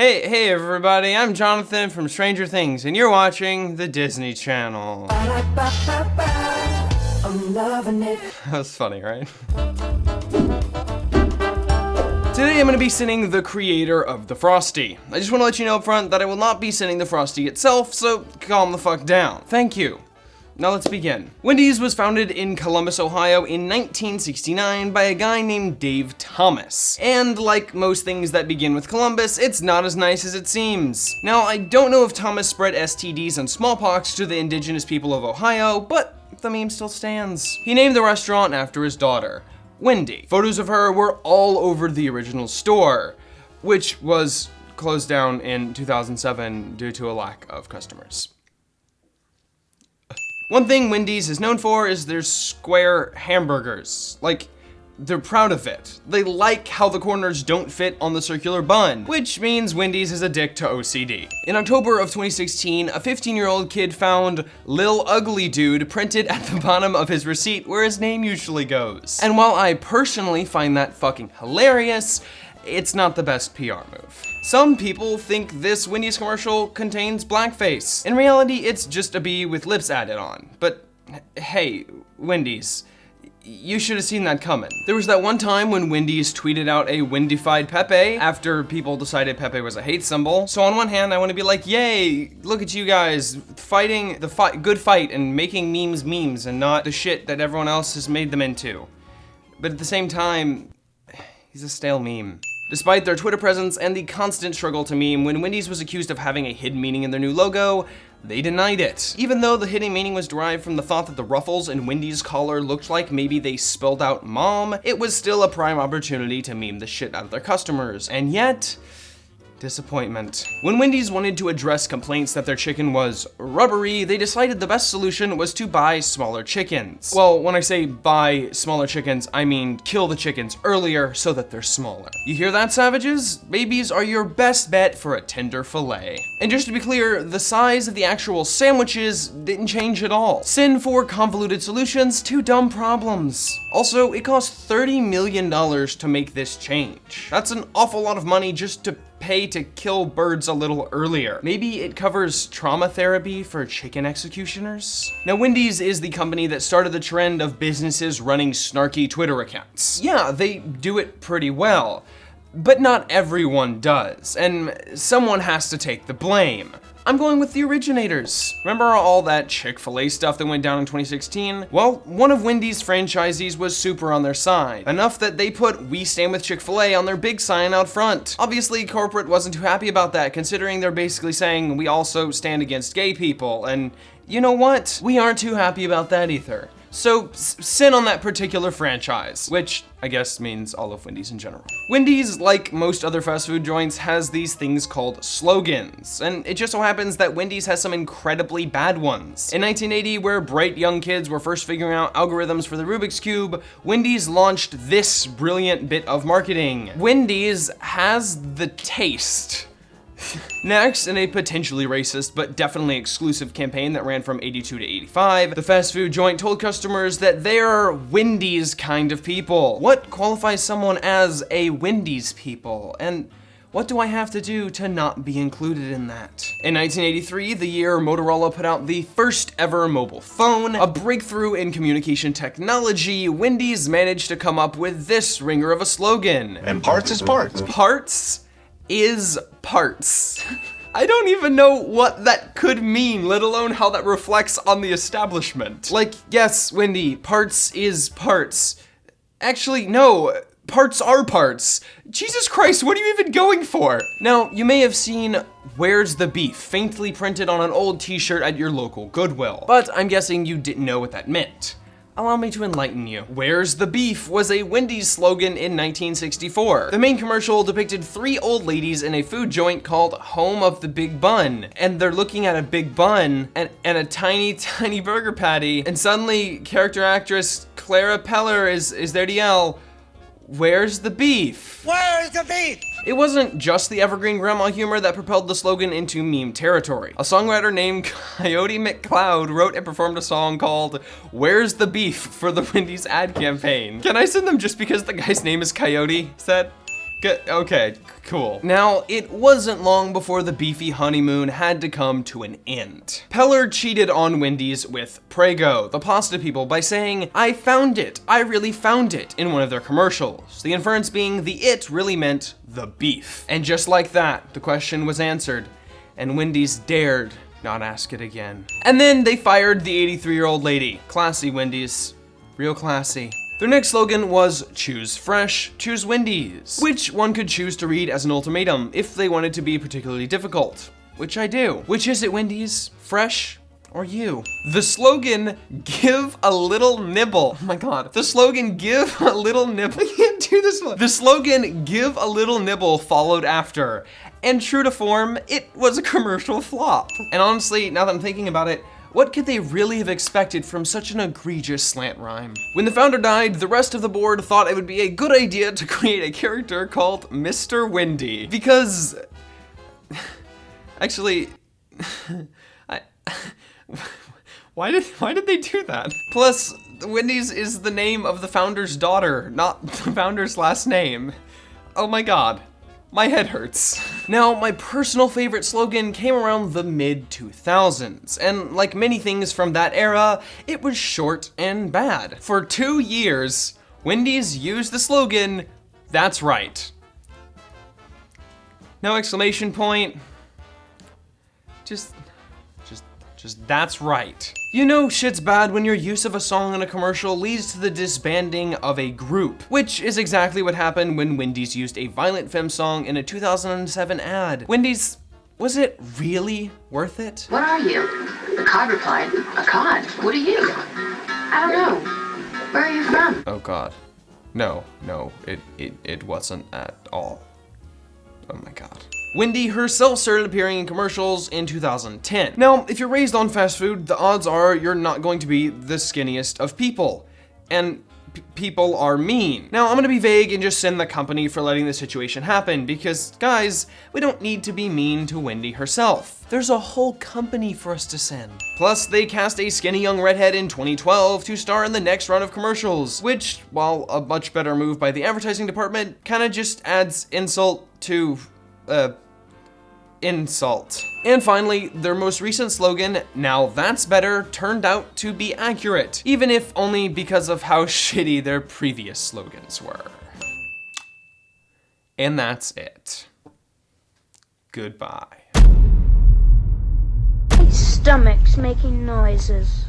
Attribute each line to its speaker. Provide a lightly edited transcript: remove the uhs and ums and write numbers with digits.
Speaker 1: Hey everybody, I'm Jonathan from Stranger Things, and you're watching the Disney Channel. I'm loving it. That was funny, right? Today I'm going to be sending the creator of the Frosty. I just want to let you know up front that I will not be sending the Frosty itself, so calm the fuck down. Thank you. Now let's begin. Wendy's was founded in Columbus, Ohio in 1969 by a guy named Dave Thomas. And like most things that begin with Columbus, it's not as nice as it seems. Now, I don't know if Thomas spread STDs and smallpox to the indigenous people of Ohio, but the meme still stands. He named the restaurant after his daughter, Wendy. Photos of her were all over the original store, which was closed down in 2007 due to a lack of customers. One thing Wendy's is known for is their square hamburgers. Like, they're proud of it. They like how the corners don't fit on the circular bun, which means Wendy's is a dick to OCD. In October of 2016, a 15-year-old kid found Lil Ugly Dude printed at the bottom of his receipt where his name usually goes. And while I personally find that fucking hilarious, it's not the best PR move. Some people think this Wendy's commercial contains blackface. In reality, it's just a bee with lips added on. But hey, Wendy's, you should have seen that coming. There was that one time when Wendy's tweeted out a Wendyfied Pepe after people decided Pepe was a hate symbol. So on one hand, I want to be like, yay, look at you guys fighting the good fight and making memes and not the shit that everyone else has made them into. But at the same time, he's a stale meme. Despite their Twitter presence and the constant struggle to meme, when Wendy's was accused of having a hidden meaning in their new logo, they denied it. Even though the hidden meaning was derived from the thought that the ruffles in Wendy's collar looked like maybe they spelled out mom, it was still a prime opportunity to meme the shit out of their customers. And yet, disappointment. When Wendy's wanted to address complaints that their chicken was rubbery, they decided the best solution was to buy smaller chickens. Well, when I say buy smaller chickens, I mean kill the chickens earlier so that they're smaller. You hear that, savages? Babies are your best bet for a tender fillet. And just to be clear, the size of the actual sandwiches didn't change at all. Sin for convoluted solutions to dumb problems. Also, it cost $30 million to make this change. That's an awful lot of money just to pay to kill birds a little earlier. Maybe it covers trauma therapy for chicken executioners? Now, Wendy's is the company that started the trend of businesses running snarky Twitter accounts. Yeah, they do it pretty well, but not everyone does, and someone has to take the blame. I'm going with the originators. Remember all that Chick-fil-A stuff that went down in 2016? Well, one of Wendy's franchisees was super on their side, enough that they put "We Stand with Chick-fil-A" on their big sign out front. Obviously, corporate wasn't too happy about that, considering they're basically saying we also stand against gay people, and you know what? We aren't too happy about that either. So, sin on that particular franchise, which I guess means all of Wendy's in general. Wendy's, like most other fast food joints, has these things called slogans, and it just so happens that Wendy's has some incredibly bad ones. In 1980, where bright young kids were first figuring out algorithms for the Rubik's Cube, Wendy's launched this brilliant bit of marketing. Wendy's has the taste. Next, in a potentially racist but definitely exclusive campaign that ran from 82 to 85, the fast food joint told customers that they're Wendy's kind of people. What qualifies someone as a Wendy's people? And what do I have to do to not be included in that? In 1983, the year Motorola put out the first ever mobile phone, a breakthrough in communication technology, Wendy's managed to come up with this ringer of a slogan.
Speaker 2: And parts is parts.
Speaker 1: Parts is parts. I don't even know what that could mean, let alone how that reflects on the establishment. Like, yes, Wendy, parts is parts. Actually, no, parts are parts. Jesus Christ, what are you even going for? Now, you may have seen "Where's the Beef" faintly printed on an old t-shirt at your local Goodwill, but I'm guessing you didn't know what that meant. Allow me to enlighten you. "Where's the Beef" was a Wendy's slogan in 1964. The main commercial depicted three old ladies in a food joint called Home of the Big Bun, and they're looking at a big bun and a tiny, tiny burger patty, and suddenly character actress Clara Peller is there to yell, "Where's the beef?"
Speaker 2: Where's the beef?
Speaker 1: It wasn't just the evergreen grandma humor that propelled the slogan into meme territory. A songwriter named Coyote McCloud wrote and performed a song called "Where's the Beef" for the Wendy's ad campaign. Can I send them just because the guy's name is Coyote? Is that Okay, cool. Now, it wasn't long before the beefy honeymoon had to come to an end. Peller cheated on Wendy's with Prego, the pasta people, by saying, "I found it, I really found it," in one of their commercials. The inference being the "it" really meant the beef. And just like that, the question was answered, and Wendy's dared not ask it again. And then they fired the 83-year-old lady. Classy, Wendy's. Real classy. Their next slogan was "Choose Fresh, Choose Wendy's," which one could choose to read as an ultimatum if they wanted to be particularly difficult, which I do. Which is it, Wendy's? Fresh or you? The slogan, "Give a little nibble." Oh my god. The slogan, "Give a little nibble." I can't do this one. The slogan, "Give a little nibble," followed after. And true to form, it was a commercial flop. And honestly, now that I'm thinking about it, what could they really have expected from such an egregious slant rhyme? When the founder died, the rest of the board thought it would be a good idea to create a character called Mr. Wendy. Because... actually... Why did they do that? Plus, Wendy's is the name of the founder's daughter, not the founder's last name. Oh my god. My head hurts. Now, my personal favorite slogan came around the mid-2000s, and like many things from that era, it was short and bad. For 2 years, Wendy's used the slogan, "That's right." No exclamation point. Just "That's right." You know shit's bad when your use of a song in a commercial leads to the disbanding of a group, which is exactly what happened when Wendy's used a Violent Femme song in a 2007 ad. Wendy's, was it really worth it?
Speaker 3: "What are you?" The cod replied, "A cod. What are you?" "I don't know. Where are you from?"
Speaker 1: Oh god. No, it wasn't at all. Oh my god. Wendy herself started appearing in commercials in 2010. Now, if you're raised on fast food, the odds are you're not going to be the skinniest of people. And people are mean. Now, I'm gonna be vague and just send the company for letting this situation happen because, guys, we don't need to be mean to Wendy herself. There's a whole company for us to send. Plus, they cast a skinny young redhead in 2012 to star in the next run of commercials, which, while a much better move by the advertising department, kinda just adds insult to, insult. And finally, their most recent slogan, "Now That's Better," turned out to be accurate, even if only because of how shitty their previous slogans were. And that's it. Goodbye.
Speaker 4: My stomach's making noises.